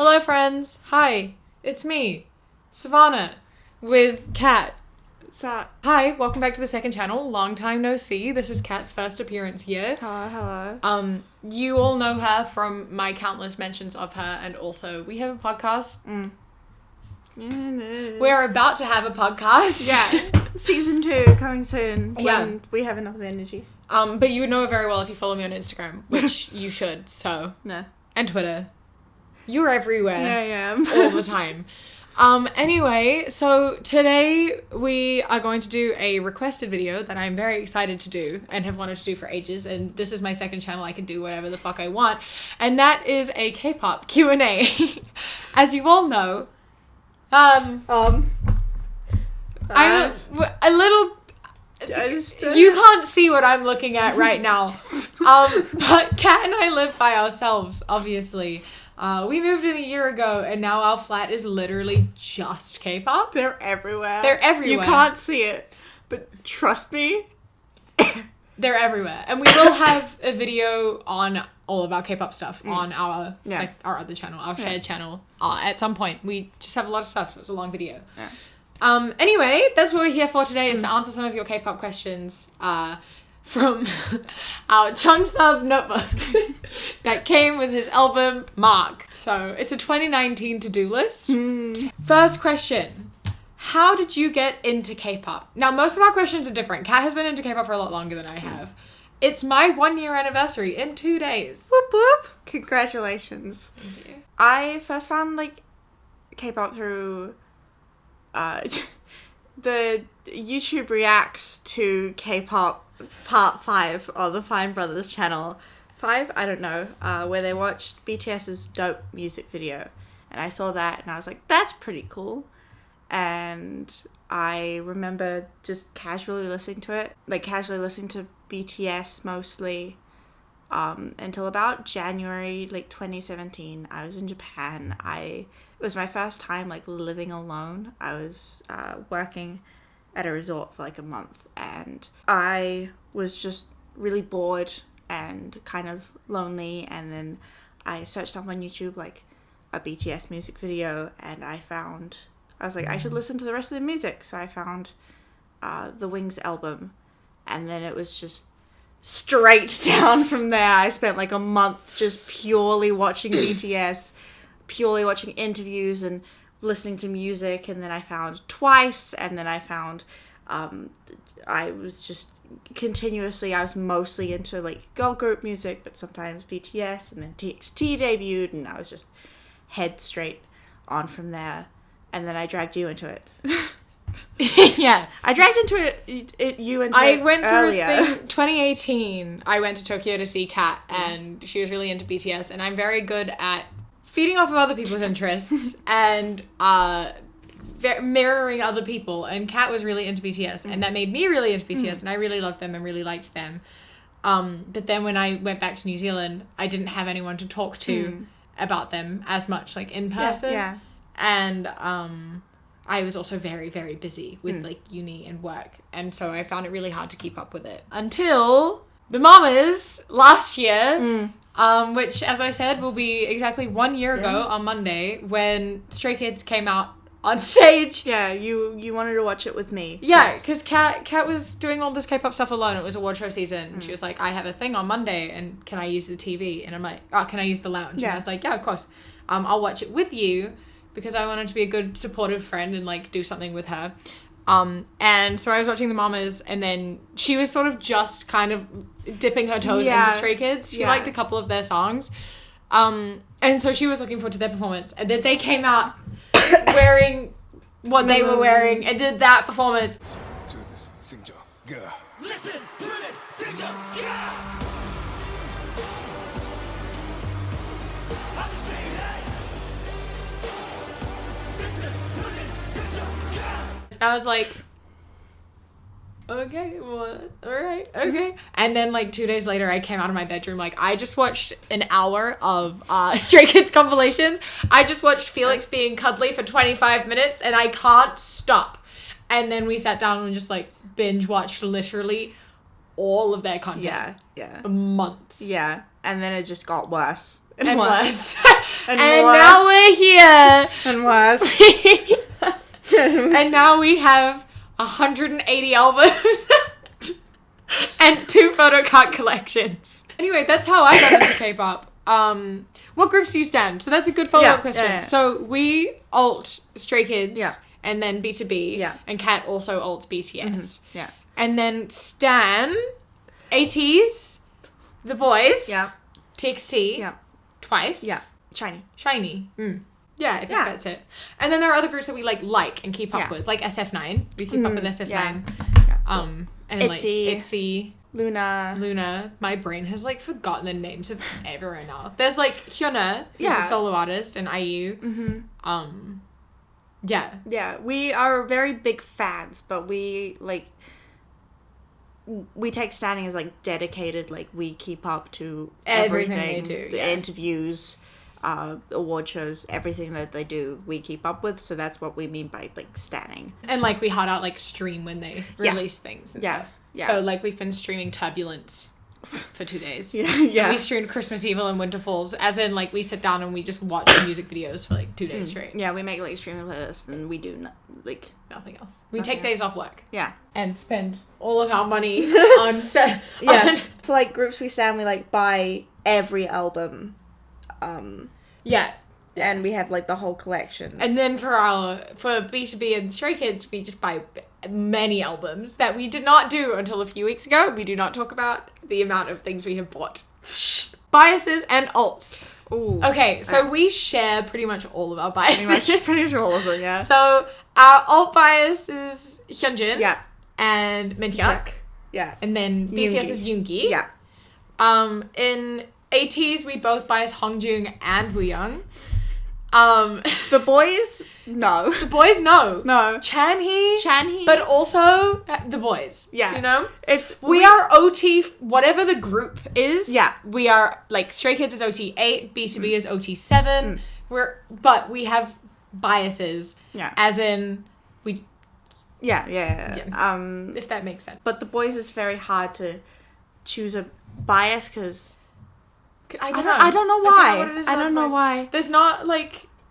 Hello, friends. Hi, it's me, Savannah, with Kat. So, Hi, welcome back to the second channel. Long time no see. This is Kat's first appearance here. hello. You all know her from my countless mentions of her, and also we have a podcast. We're about to have a podcast. Yeah, season 2 coming soon when we have enough energy. But you would know it very well if you follow me on Instagram, which you should. So No. and Twitter. You're everywhere. Yeah. All the time. Anyway, so today we are going to do a requested video that I'm very excited to do and have wanted to do for ages, and this is my second channel. I can do whatever the fuck I want, and that is a K-pop Q&A. As you all know, I'm a little... You can't see what I'm looking at right now. But Kat and I live by ourselves, obviously. We moved in a year ago, and now our flat is literally just K-pop. They're everywhere. You can't see it, but trust me. They're everywhere. And we will have a video on all of our K-pop stuff on our other channel, our shared channel. At some point. We just have a lot of stuff, so it's a long video. Yeah. Anyway, that's what we're here for today, is to answer some of your K-pop questions from our Chung-sub notebook that came with his album Marked. So it's a 2019 to-do list. First question. How did you get into K-pop? Now, most of our questions are different. Kat has been into K-pop for a lot longer than I have. It's my 1-year anniversary in 2 days. Whoop whoop. Congratulations. Thank you. I first found K-pop through the YouTube reacts to K-pop part 5 on the Fine Brothers channel. 5? I don't know. Where they watched BTS's Dope music video. And I saw that and I was like, that's pretty cool. And I remember just casually listening to it. Casually listening to BTS mostly. Until about January 2017. I was in Japan. It was my first time living alone. I was working at a resort for a month, and I was just really bored and kind of lonely, and then I searched up on YouTube a BTS music video, and I was like, I should listen to the rest of the music. So I found the Wings album, and then it was just straight down from there. I spent a month just purely watching BTS, purely watching interviews and listening to music. And then I found Twice, and then I found I was just continuously, I was mostly into girl group music, but sometimes BTS, and then TXT debuted, and I was just head straight on from there. And then I dragged you into it. Yeah, I dragged you into it went earlier. through 2018. I went to Tokyo to see Kat, and she was really into BTS, and I'm very good at feeding off of other people's interests and mirroring other people, and Kat was really into BTS, and that made me really into BTS, and I really loved them and really liked them. But then when I went back to New Zealand, I didn't have anyone to talk to about them as much, in person. Yeah. And I was also very, very busy with uni and work, and so I found it really hard to keep up with it until the Mamas last year, which, as I said, will be exactly 1 year ago on Monday, when Stray Kids came out on stage. Yeah, you wanted to watch it with me. Yeah, because Kat was doing all this K-pop stuff alone. It was award show season. And she was like, I have a thing on Monday, and can I use the TV? And I'm like, oh, can I use the lounge? Yeah. And I was like, yeah, of course. I'll watch it with you, because I wanted to be a good supportive friend and do something with her. And so I was watching the Mamas, and then she was sort of just kind of dipping her toes into Stray Kids. She liked a couple of their songs. And so she was looking forward to their performance. And then they came out wearing what they were wearing and did that performance. Listen to this, And I was like, okay, what? All right, okay. And then 2 days later, I came out of my bedroom. I just watched an hour of Stray Kids compilations. I just watched Felix being cuddly for 25 minutes, and I can't stop. And then we sat down and just binge watched literally all of their content. Yeah. For months. Yeah, and then it just got worse. and worse. And now we're here. And worse. And now we have 180 albums and 2 photocard collections. Anyway, that's how I got into K-pop. What groups do you stand? So that's a good follow-up question. Yeah. So we alt Stray Kids, and then B2B, and Kat also alts BTS. Mm-hmm. Yeah. And then stan ATEEZ, The Boys, TXT, Twice, Shiny. Yeah, I think that's it. And then there are other groups that we like and keep up with, like SF9. We keep up with SF9. Yeah. And ITZY. Luna. My brain has forgotten the names of everyone now. There's Hyuna, who's a solo artist, and IU. Mm-hmm. Yeah, we are very big fans, but we take standing as dedicated. We keep up to everything they do. The interviews, award shows, everything that they do, we keep up with. So that's what we mean by standing. And we hard out stream when they release things. And stuff. Yeah. So we've been streaming Turbulence for 2 days. Yeah. And we streamed Christmas Evil and Winter Falls, as in we sit down and we just watch music videos for 2 days straight. Yeah, we make streaming playlists and we do nothing else. We take days off work. Yeah. And spend all of our money on For groups we stand, we buy every album. And we have the whole collection. And then for B2B and Stray Kids, we just buy many albums that we did not do until a few weeks ago. We do not talk about the amount of things we have bought. Biases and alts. Ooh. Okay, so we share pretty much all of our biases. Pretty much all of them, yeah. So our alt bias is Hyunjin. Yeah. And Minhyuk. Yeah. And then BTS is Yoongi. Yeah. In ATEEZ, we both bias Hongjoong and Wooyoung. The boys, no. The boys, no. No. Chanhee. But also the boys. Yeah. You know? We are OT, whatever the group is. Yeah. We are, Stray Kids is OT 8, B2B is OT 7. But we have biases. Yeah. As in, we... Yeah. If that makes sense. But the boys is very hard to choose a bias because... I don't know why. I don't know why. There's not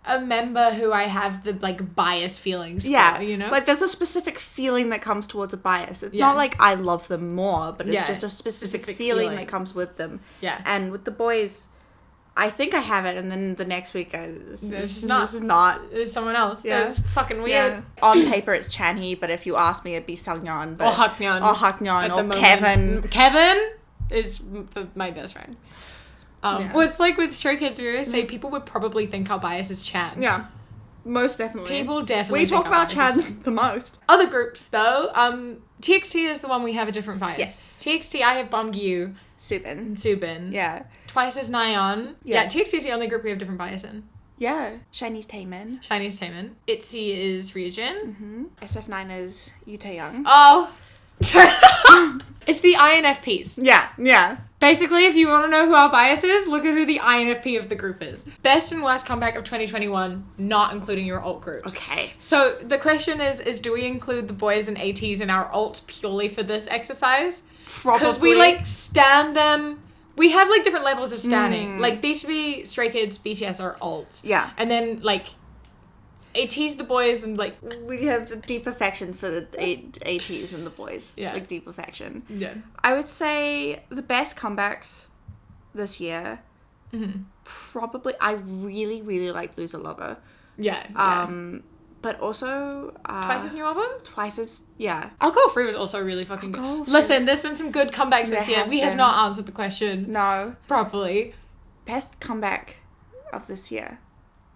a member who I have the bias feelings for, you know? There's a specific feeling that comes towards a bias. It's not I love them more, but it's just a specific feeling that comes with them. Yeah. And with the boys, I think I have it, and then the next week this is not. It's someone else. Yeah. It's fucking weird. Yeah. On paper it's Chanhee, but if you ask me it'd be Sungyeon. Or Haknyeon. Or Kevin. Kevin is my best friend. Well, it's with Stray Kids, we always say people would probably think our bias is Chan. Yeah, most definitely. People definitely we talk about Chan the most. Other groups, though, TXT is the one we have a different bias. Yes. TXT, I have Bongyu. Subin. Yeah. Twice is Nayeon. Yeah, TXT is the only group we have different bias in. Yeah. Shiny's Taemin. ITZY is Ryujin. Mm-hmm. SF9 is Yoo Taeyoung. Oh. It's the INFPs. Yeah. Basically, if you want to know who our bias is, look at who the INFP of the group is. Best and worst comeback of 2021, not including your alt groups. Okay. So the question is do we include the boys and ATEEZ in our alts purely for this exercise? Probably. Because we stan them. We have different levels of standing. B2B, Stray Kids, BTS are alts. Yeah. And then ATEEZ, the boys, and we have a deep affection for the ATEEZ and the boys. Yeah. Deep affection. Yeah. I would say the best comebacks this year, probably, I really, really like Lose a Lover. Yeah. But also... Twice's new album? Yeah. Alcohol Free was also really fucking good. Listen, there's been some good comebacks this year. We have not answered the question. No. Properly. Best comeback of this year.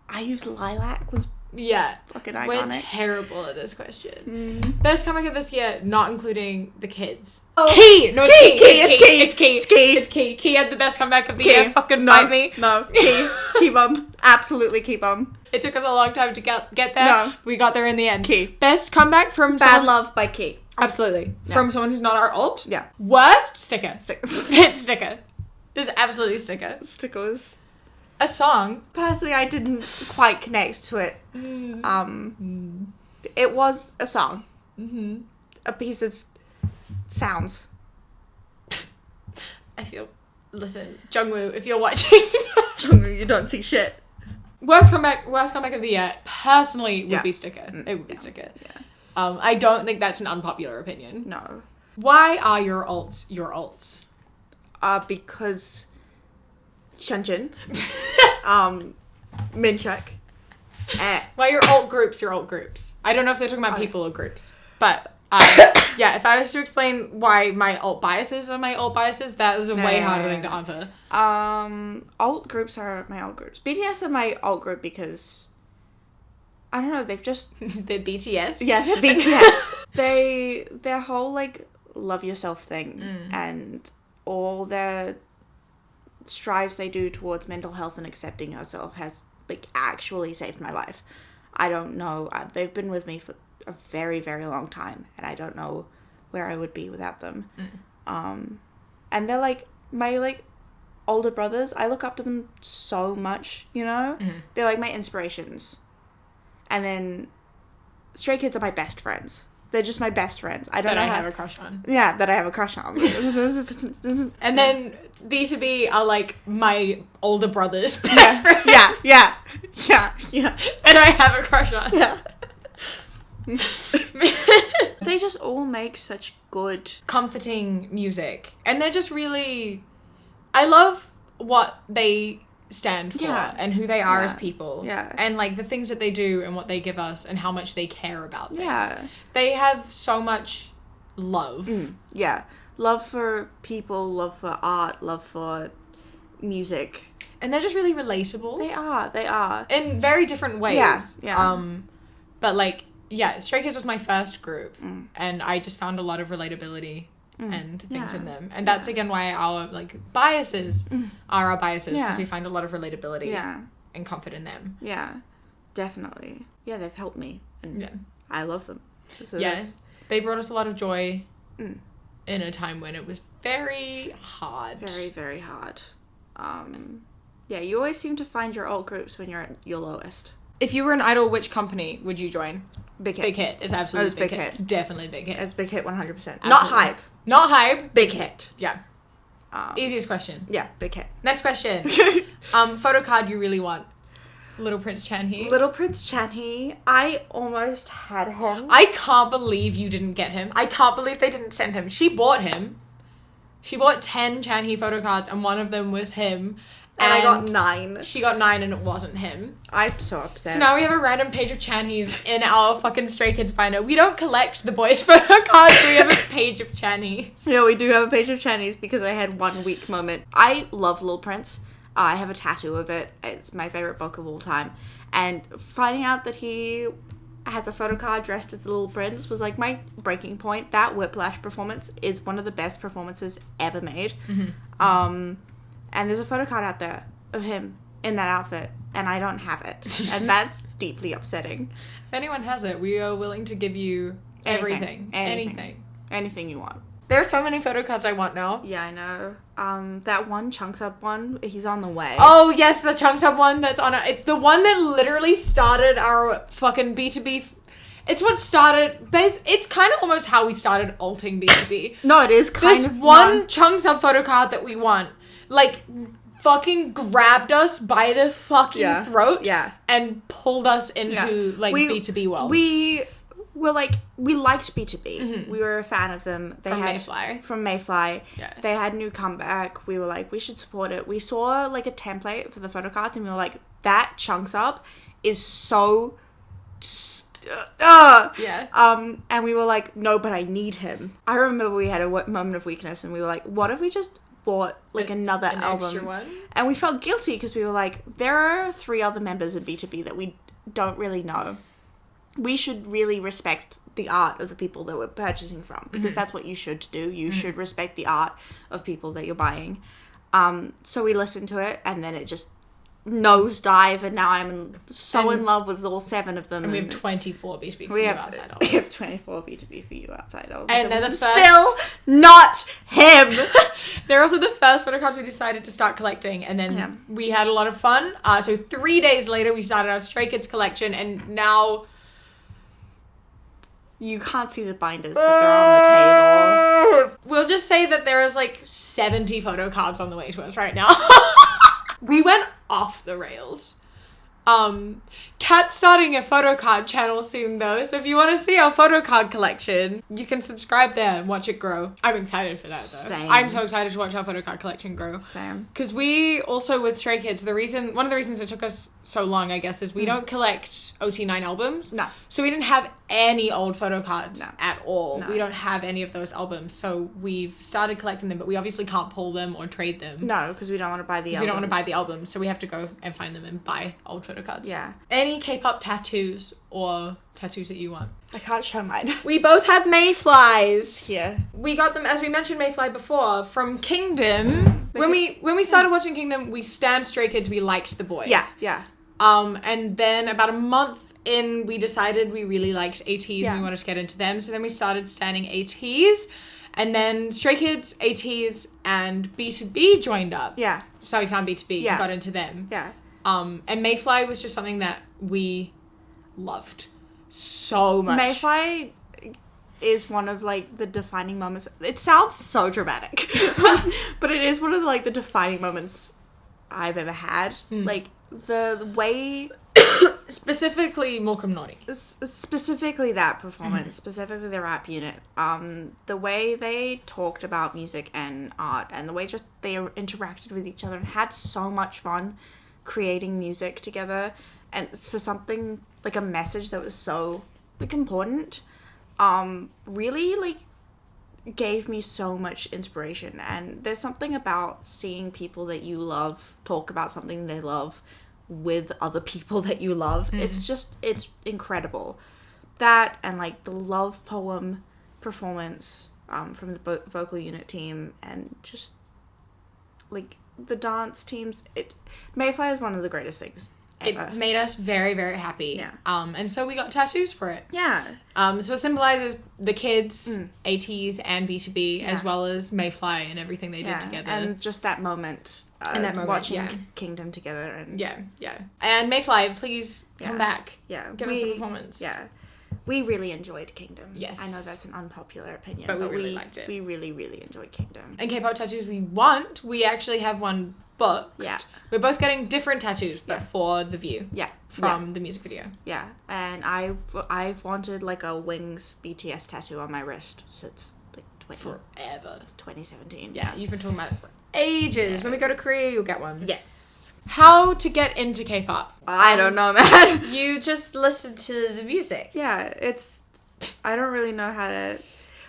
I Use Lilac was... Yeah. Fucking iconic. We're terrible at this question. Best comeback of this year, not including the kids. Oh. Key! No, it's Key. It's Key. Key had the best comeback of the year. Fucking fight me. No. Key. Keep on. Absolutely keep on. It took us a long time to get there. No. We got there in the end. Key. Best comeback from Bad Love by Key. Absolutely. Yeah. From someone who's not our alt. Yeah. Worst? Sticker. It's Sticker. It's absolutely Sticker. Sticker was... A song. Personally, I didn't quite connect to it. It was a song. Mm-hmm. A piece of sounds. Listen, Jungwoo, if you're watching. Jungkook, you don't see shit. Worst comeback of the year, personally, would be Sticker. It would be Sticker. Yeah. I don't think that's an unpopular opinion. No. Why are your alts your alts? Because Shunjin, Minchuk. Why your alt groups your alt groups? I don't know if they're talking about people or groups, but yeah, if I was to explain why my alt biases are my alt biases, that is a way harder thing to answer. Alt groups are my alt groups. BTS are my alt group because I don't know, they've just They're BTS. yeah, they're BTS. Their whole like love yourself thing and all their strives they do towards mental health and accepting yourself has like actually saved my life. I don't know. They've been with me for a very, very long time, and I don't know where I would be without them. And they're like my like older brothers. I look up to them so much, you know? They're like my inspirations. And then Stray Kids are my best friends. They're just my best friends. I don't know. Have a crush on. Yeah, that I have a crush on. And then B2B are like my older brother's best friend. Yeah. And I have a crush on. Yeah. They just all make such good, comforting music. And they're just really... I love what they stand for and who they are as people. Yeah. And like the things that they do and what they give us and how much they care about things. Yeah. They have so much love. Yeah. Love for people, love for art, love for music. And they're just really relatable. They are. In very different ways. Yeah. But like, yeah, Stray Kids was my first group. And I just found a lot of relatability and things in them. And that's again why our like biases are our biases, because we find a lot of relatability and comfort in them. Yeah. Definitely. Yeah, they've helped me. And I love them. So they brought us a lot of joy in a time when it was very hard. Very, very hard. Yeah, you always seem to find your alt groups when you're at your lowest. If you were an idol, which company would you join? Big Hit. Big Hit. It's absolutely Big Big Hit. Hit. It's definitely Big Hit. It's Big Hit 100%. Absolutely. Not Hype. Not Hype. Big Hit. Yeah. Easiest question. Yeah, Big Hit. Next question. Photocard you really want? Little Prince Chanhee. Little Prince Chanhee. I almost had him. I can't believe you didn't get him. I can't believe they didn't send him. She bought him. She bought 10 Chanhee photocards and one of them was him. And I got 9. She got 9 and it wasn't him. I'm so upset. So now we have a random page of Chanhees in our fucking Stray Kids binder. We don't collect the boys' photocards. We have a page of Chanhees. Yeah, we do have a page of Chanhees because I had one weak moment. I love Lil Prince. I have a tattoo of it. It's my favorite book of all time. And finding out that he has a photocard dressed as the Little Prince was like my breaking point. That Whiplash performance is one of the best performances ever made. And there's a photocard out there of him in that outfit, and I don't have it. And that's deeply upsetting. If anyone has it, we are willing to give you everything. Anything you want. There are so many photocards I want now. Yeah, I know. That one Chunks Up one, he's on the way. Oh, yes, the Chunks Up one that's on the one that literally started our fucking B2B. It's what started, it's kind of almost how we started alting B2B. No, it is kind this of. This one Chunks Up photocard that we want, like, fucking grabbed us by the fucking throat and pulled us into, like, B2B world. We were like, we liked B2B. We were a fan of them. From Mayfly. Yeah. They had new comeback. We were like, we should support it. We saw like a template for the photocards and we were like, that Chunks Up is so... and we were like, no, but I need him. I remember we had a moment of weakness and we were like, what if we just bought like another album? Extra one? And we felt guilty because we were like, there are 3 other members of B2B that we don't really know. We should really respect the art of the people that we're purchasing from, because that's what you should do. You should respect the art of people that you're buying. So we listened to it, and then it just nosedive, and now I'm in love with all 7 of them. And we have 24 B2B for you outside albums. We have 24 B2B for you outside albums. And they're the first... Still not him! They're also the first photocards we decided to start collecting, and then we had a lot of fun. So 3 days later, we started our Stray Kids collection, and now... You can't see the binders, but they're on the table. We'll just say that there is like 70 photocards on the way to us right now. we went off the rails. Kat's starting a photocard channel soon though, so if you want to see our photocard collection, you can subscribe there and watch it grow. I'm excited for that though. Same. I'm so excited to watch our photocard collection grow. Same. Because we also, with Stray Kids, one of the reasons it took us so long, I guess, is we don't collect OT9 albums. No. So we didn't have any old photocards No. at all. No. We don't have any of those albums, so we've started collecting them, but we obviously can't pull them or trade them. No, because we don't want to buy the albums. We don't want to buy the albums, so we have to go and find them and buy old photocards. Yeah. Any K-pop tattoos or tattoos that you want? I can't show mine. We both have mayflies. Yeah. We got them, as we mentioned mayfly before, from Kingdom. When we started watching Kingdom, we stan Stray Kids, we liked the boys. Yeah, yeah. And then about a month in, we decided we really liked ATs and we wanted to get into them. So then we started standing ATs. And then Stray Kids, ATs, and B2B joined up. Yeah. So we found B2B and got into them. Yeah. And Mayfly was just something that we loved so much. Mayfly is one of, like, the defining moments. It sounds so dramatic. But it is one of, like, the defining moments I've ever had. Like, the way... Specifically Morecambe Naughty. Specifically that performance, specifically the rap unit, the way they talked about music and art, and the way just they interacted with each other and had so much fun creating music together, and for something like a message that was so like important, really like gave me so much inspiration. And there's something about seeing people that you love talk about something they love with other people that you love. It's incredible. That and like the love poem performance from the vocal unit team, and just like the dance teams. Mayfly is one of the greatest things ever. It made us very, very happy. Yeah. And so we got tattoos for it. Yeah. So it symbolizes the kids, ATs, and B2B, as well as Mayfly and everything they did together. And just that moment. Watching Kingdom together. And yeah. And Mayfly, please come back. Yeah. Give us a performance. Yeah. We really enjoyed Kingdom. Yes. I know that's an unpopular opinion. But we really liked it. We really, really enjoyed Kingdom. And K-pop tattoos we actually have one booked. Yeah. We're both getting different tattoos, but for the view. Yeah. From the music video. Yeah. And I've wanted like a Wings BTS tattoo on my wrist since like forever. 2017. Yeah, you've been talking about it for ages. When we go to Korea, you'll get one. Yes. How to get into K-pop? I don't know, man. You just listen to the music. Yeah, I don't really know how to...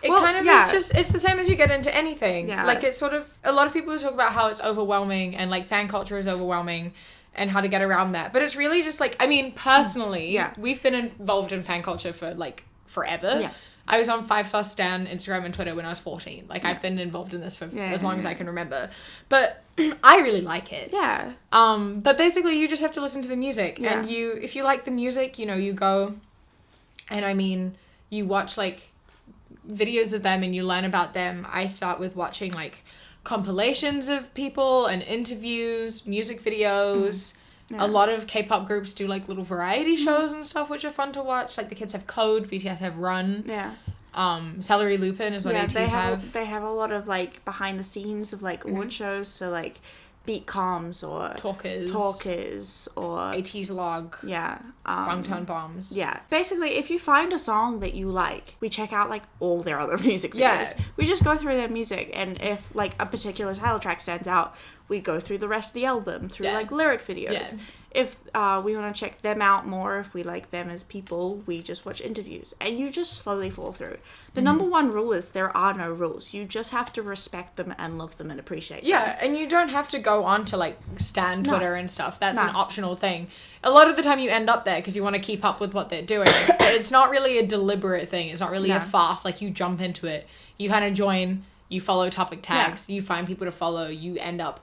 It's the same as you get into anything. Yeah. Like, it's sort of, a lot of people talk about how it's overwhelming and, like, fan culture is overwhelming and how to get around that. But it's really just, like, I mean, personally, we've been involved in fan culture for, like, forever. Yeah. I was on 5 Star Stan Instagram and Twitter when I was 14. Like, I've been involved in this for as long as I can remember. But I really like it. Yeah. But basically, you just have to listen to the music. Yeah. And if you like the music, you know, you go and, I mean, you watch, like, videos of them and you learn about them. I start with watching, like, compilations of people and interviews, music videos. Yeah. A lot of K-pop groups do like little variety shows and stuff, which are fun to watch. Like the kids have Code, BTS have Run. Yeah. Celery Lupin is what ATs have. They have a lot of like behind the scenes of like award shows. So like Beat Comms or Talkers or AT's Log. Yeah. Bangtan Bombs. Yeah. Basically, if you find a song that you like, we check out like all their other music videos. Yeah. We just go through their music, and if like a particular title track stands out, we go through the rest of the album through like lyric videos. Yeah. If we want to check them out more, if we like them as people, we just watch interviews. And you just slowly fall through. The number one rule is there are no rules. You just have to respect them and love them and appreciate them. Yeah, and you don't have to go on to like Stan Twitter and stuff. That's an optional thing. A lot of the time you end up there because you want to keep up with what they're doing. But it's not really a deliberate thing. It's not really a fast, like you jump into it. You kind of join, you follow topic tags, you find people to follow, you end up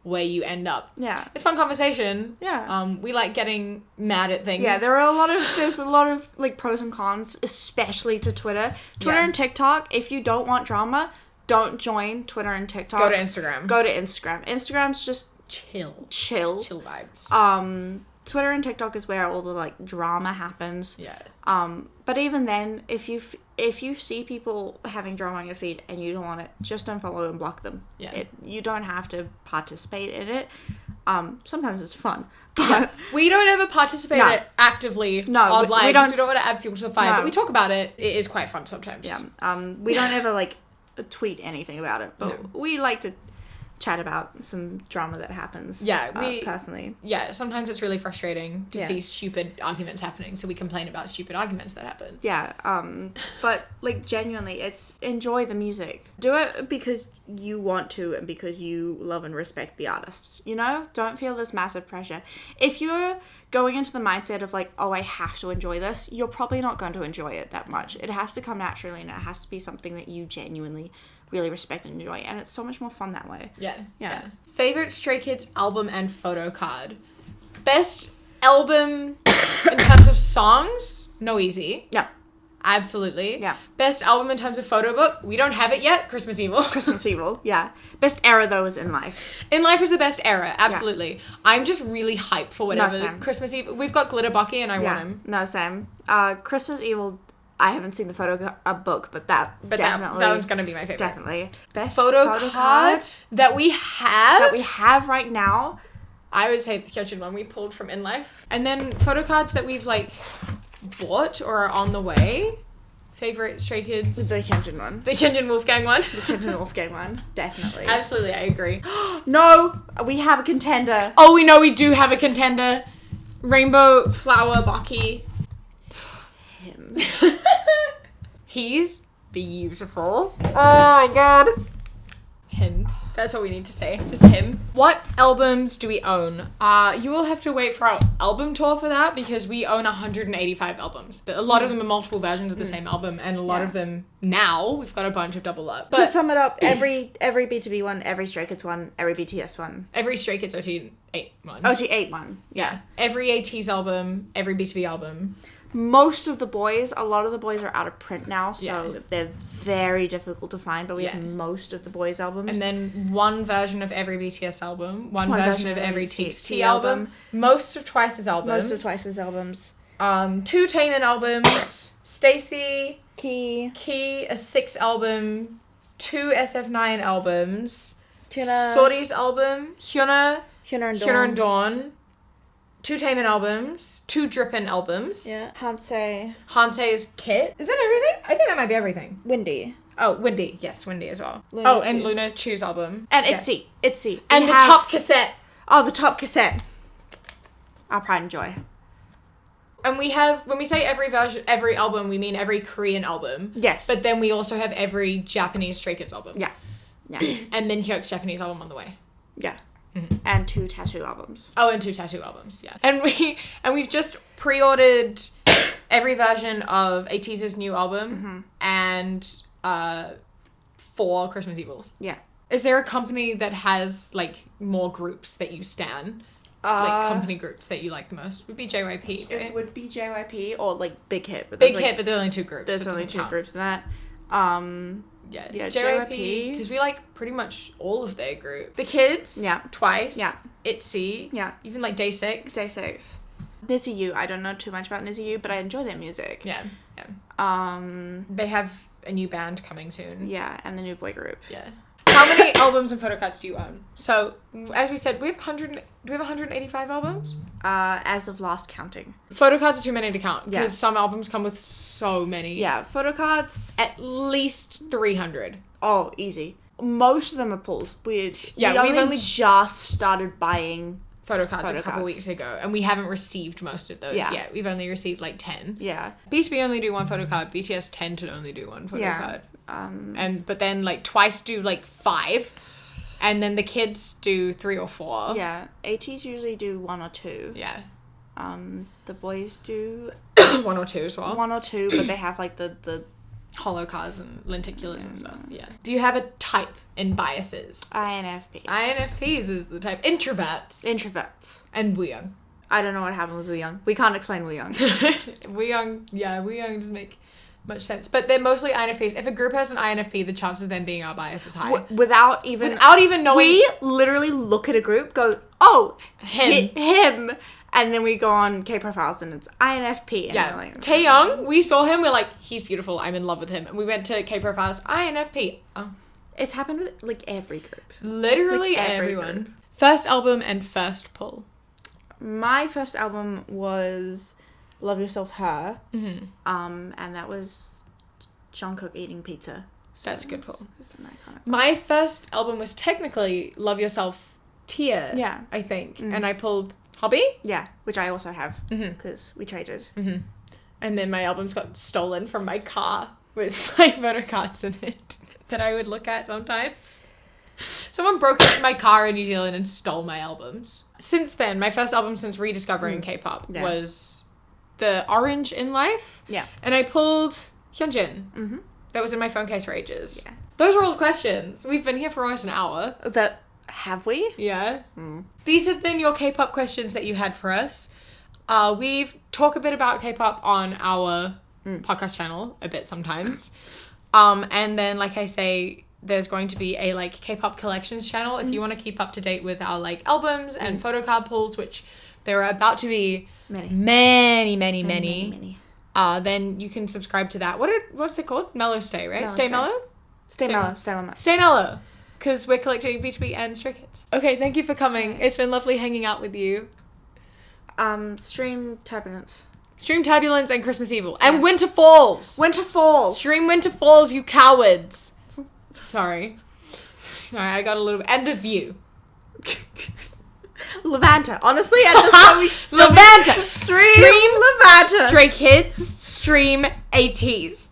where you end up. Yeah. It's fun conversation. Yeah. We like getting mad at things. Yeah, there's a lot of like pros and cons, especially to Twitter. Twitter and TikTok, if you don't want drama, don't join Twitter and TikTok. Go to Instagram. Instagram's just chill vibes. Twitter and TikTok is where all the like drama happens. Yeah. But even then, if you see people having drama on your feed and you don't want it, just unfollow and block them. Yeah. You don't have to participate in it. Sometimes it's fun. But we don't ever participate actively online. We don't want to add fuel to the fire, but we talk about it. It is quite fun sometimes. Yeah. We don't ever like tweet anything about it, but we like to chat about some drama that happens. Yeah, we personally. Yeah, sometimes it's really frustrating to see stupid arguments happening, so we complain about stupid arguments that happen. Yeah, but like genuinely, it's enjoy the music. Do it because you want to and because you love and respect the artists. You know, don't feel this massive pressure. If you're going into the mindset of like, oh, I have to enjoy this, you're probably not going to enjoy it that much. It has to come naturally, and it has to be something that you genuinely really respect and enjoy, and it's so much more fun that way. Yeah. Favorite Stray Kids album and photocard. Best album in terms of songs? No Easy. Yeah. Absolutely. Yeah. Best album in terms of photo book? We don't have it yet. Christmas Evil. Christmas Evil. Yeah. Best era though is In Life. In Life is the best era. Absolutely. Yeah. I'm just really hyped for whatever Christmas Evil. We've got Glitter Bucky and I want him. No, Sam. Christmas Evil. I haven't seen the photo book, but definitely that one's gonna be my favorite. Definitely. Best photocard that we have right now. I would say the Hyunjin one we pulled from In Life, and then photocards that we've like bought or are on the way. Favorite Stray Kids. The Hyunjin one. The Hyunjin Wolfgang one. The Hyunjin Wolfgang one. Definitely. Absolutely, I agree. No, we have a contender. Oh, we know we do have a contender. Rainbow Flower Bucky. Him. He's beautiful. Oh my god. Him. That's all we need to say. Just him. What albums do we own? You will have to wait for our album tour for that because we own 185 albums. But a lot of them are multiple versions of the same album, and a lot of them now we've got a bunch of double up. But to sum it up, every B2B one, every Stray Kids one, every BTS one. Every Stray Kids OT8 one. OT8 one. Yeah. Every ATEEZ album, every B2B album. Most of the boys, a lot of the boys are out of print now, so they're very difficult to find, but we have most of the boys' albums. And then one version of every BTS album, one version of every TXT album, most of Twice's albums. 2 Taemin albums, Stacey, Key, a 6 album, 2 SF9 albums, Hyuna, Sori's album, Hyuna and Dawn, 2 Taemin albums, 2 Drippin albums. Yeah. Hanse's Kit. Is that everything? I think that might be everything. Windy. Oh, Windy. Yes, Windy as well. And Luna Chu's album. And Itzy. And the top cassette. Oh, the top cassette. Our pride and joy. And we have, when we say every album, we mean every Korean album. Yes. But then we also have every Japanese Stray Kids album. Yeah. And then Hyuk's Japanese album on the way. Yeah. Mm-hmm. And 2 tattoo albums. Oh, and 2 tattoo albums, yeah. And we've just pre-ordered every version of ATEEZ's new album and 4 Christmas Evils. Yeah. Is there a company that has like more groups that you stan? Like company groups that you like the most? Would be JYP, right? It would be JYP or like Big Hit. But Big Hit, but there's only 2 groups. There's only 2 groups in that. Yeah, JYP, because we like pretty much all of their group. The Kids, Twice, ITZY, even like Day 6. Nizzy U, I don't know too much about Nizzy U, but I enjoy their music. Yeah. They have a new band coming soon. Yeah, and the new boy group. Yeah. How many albums and photocards do you own? So, as we said, do we have 185 albums? As of last counting. Photocards are too many to count, because some albums come with so many. Yeah, photocards... At least 300. Oh, easy. Most of them are pulls. We've only just started buying photocards a couple weeks ago, and we haven't received most of those yet. We've only received like 10. Yeah. B2B only do 1 photocard. BTS tend to only do 1 photocard. But then like Twice do like 5, and then the Kids do 3 or 4. Yeah, ATEEZ usually do 1 or 2. Yeah. The boys do 1 or 2 as well. 1 or 2, but they have like the hollow cards and lenticulars and stuff. Yeah. Do you have a type in biases? INFPs. INFPs is the type. Introverts. And Wooyoung. I don't know what happened with Wooyoung. We can't explain Wooyoung. Wooyoung doesn't make much sense. But they're mostly INFPs. If a group has an INFP, the chance of them being our bias is high. Without even knowing. We literally look at a group, go, oh, him. And then we go on K-profiles and it's INFP. And yeah. Like, Taeyoung, we saw him, we're like, he's beautiful, I'm in love with him. And we went to K-profiles, INFP. Oh. It's happened with like every group. Literally like everyone. Group. First album and first pull. My first album was Love Yourself Her. Mm-hmm. And that was Jungkook eating pizza. So that's a good pull. It's an iconic. My first album was technically Love Yourself Tear. Yeah. I think. Mm. And I pulled Hobby. Yeah, which I also have Mm-hmm. because we traded. Mm-hmm. And then my albums got stolen from my car with my photocards in it that I would look at sometimes. Someone broke into my car in New Zealand and stole my albums. Since then, my first album since rediscovering K-pop was the Orange in Life. Yeah. And I pulled Hyunjin. Mm-hmm. That was in my phone case for ages. Yeah. Those were all the questions. We've been here for almost an hour. Have we? Yeah. Mm. These have been your K-pop questions that you had for us. We've talked a bit about K-pop on our podcast channel a bit sometimes. And then, like I say, there's going to be a like K-pop collections channel if you want to keep up to date with our like albums and photocard pulls, which there are about to be many. Then you can subscribe to that. What's it called? Mellow Stay, right? Mellow Stay Stay. Mellow? Stay mellow. Because we're collecting B2B and Stray Kids. Okay, thank you for coming. It's been lovely hanging out with you. Stream Turbulence. Stream Turbulence and Christmas Evil. And Winter Falls! Winter Falls! Stream Winter Falls, you cowards! Sorry, I got a little bit... And The View. Levanta. Honestly, at this time we still... Levanta! Stream Levanta! Stray Kids, stream ATs.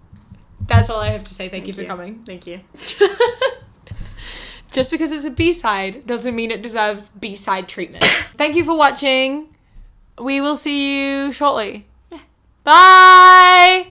That's all I have to say. Thank you for coming. Thank you. Just because it's a B-side doesn't mean it deserves B-side treatment. Thank you for watching. We will see you shortly. Bye!